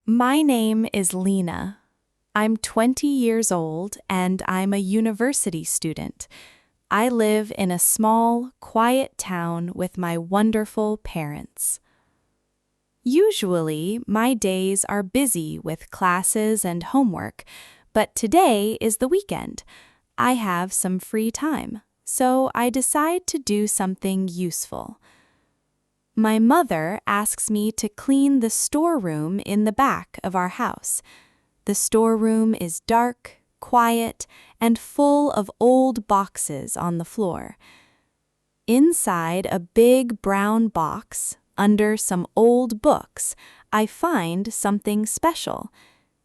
My name is Lena. I'm 20 years old and I'm a university student. I live in a small, quiet town with my wonderful parents. Usually, my days are busy with classes and homework, but today is the weekend. I have some free time, so I decide to do something useful. My mother asks me to clean the storeroom in the back of our house. The storeroom is dark, quiet, and full of old boxes on the floor. Inside a big brown box, under some old books, I find something special.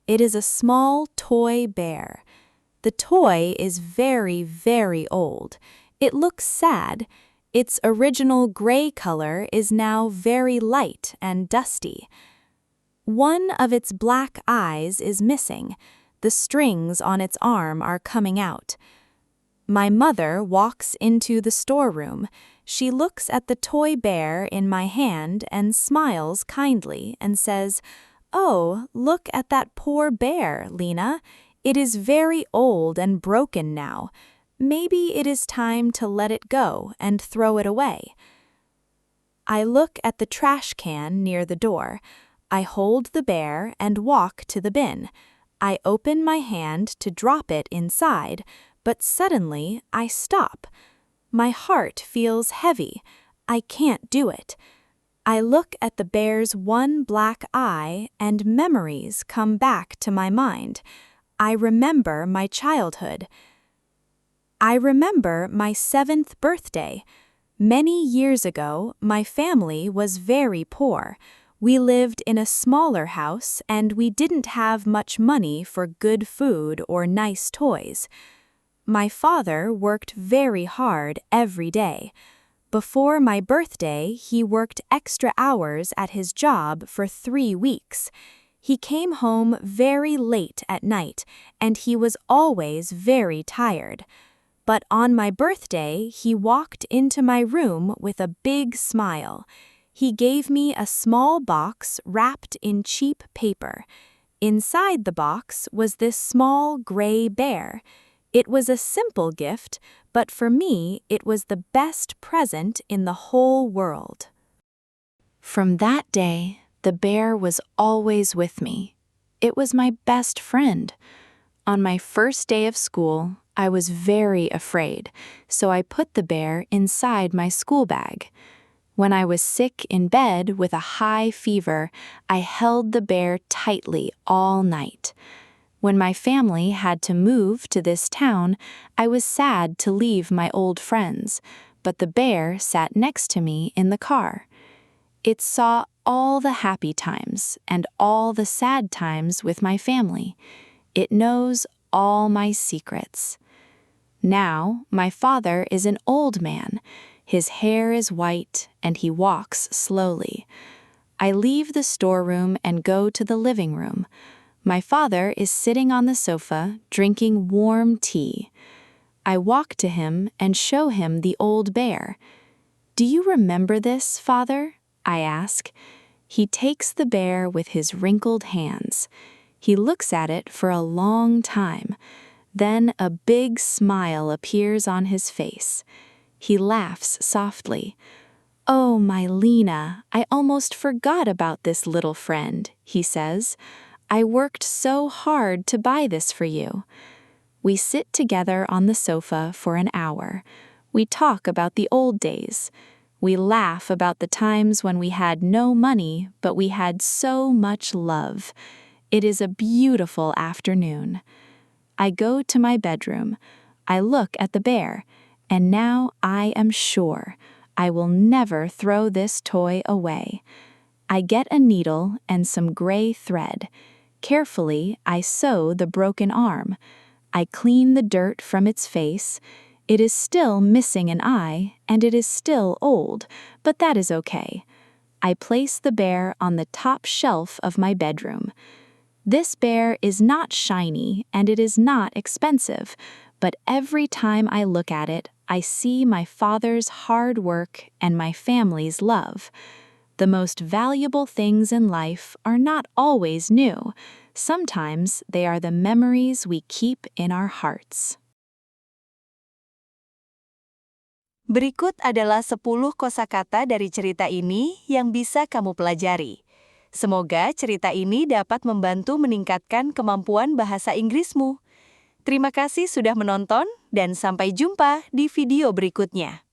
It is a small toy bear. The toy is very, very old. It looks sad. Its original gray color is now very light and dusty. One of its black eyes is missing. The strings on its arm are coming out. My mother walks into the storeroom. She looks at the toy bear in my hand and smiles kindly and says, "Oh, look at that poor bear, Lena. It is very old and broken now. Maybe it is time to let it go and throw it away." I look at the trash can near the door. I hold the bear and walk to the bin. I open my hand to drop it inside, but suddenly I stop. My heart feels heavy. I can't do it. I look at the bear's one black eye and memories come back to my mind. I remember my childhood. I remember my 7th birthday. Many years ago, my family was very poor. We lived in a smaller house and we didn't have much money for good food or nice toys. My father worked very hard every day. Before my birthday, he worked extra hours at his job for 3 weeks. He came home very late at night and he was always very tired. But on my birthday, he walked into my room with a big smile. He gave me a small box wrapped in cheap paper. Inside the box was this small gray bear. It was a simple gift, but for me, it was the best present in the whole world. From that day, the bear was always with me. It was my best friend. On my first day of school, I was very afraid, so I put the bear inside my school bag. When I was sick in bed with a high fever, I held the bear tightly all night. When my family had to move to this town, I was sad to leave my old friends, but the bear sat next to me in the car. It saw all the happy times and all the sad times with my family. It knows all my secrets. Now, my father is an old man. His hair is white and he walks slowly. I leave the storeroom and go to the living room. My father is sitting on the sofa, drinking warm tea. I walk to him and show him the old bear. "Do you remember this, Father?" I ask. He takes the bear with his wrinkled hands. He looks at it for a long time. Then a big smile appears on his face. He laughs softly. "Oh, my Lena, I almost forgot about this little friend," he says. "I worked so hard to buy this for you." We sit together on the sofa for an hour. We talk about the old days. We laugh about the times when we had no money, but we had so much love. It is a beautiful afternoon. I go to my bedroom. I look at the bear, and now I am sure I will never throw this toy away. I get a needle and some gray thread. Carefully, I sew the broken arm. I clean the dirt from its face. It is still missing an eye, and it is still old, but that is okay. I place the bear on the top shelf of my bedroom. This bear is not shiny, and it is not expensive, but every time I look at it, I see my father's hard work and my family's love. The most valuable things in life are not always new. Sometimes they are the memories we keep in our hearts. Berikut adalah 10 kosakata dari cerita ini yang bisa kamu pelajari. Semoga cerita ini dapat membantu meningkatkan kemampuan bahasa Inggrismu. Terima kasih sudah menonton dan sampai jumpa di video berikutnya.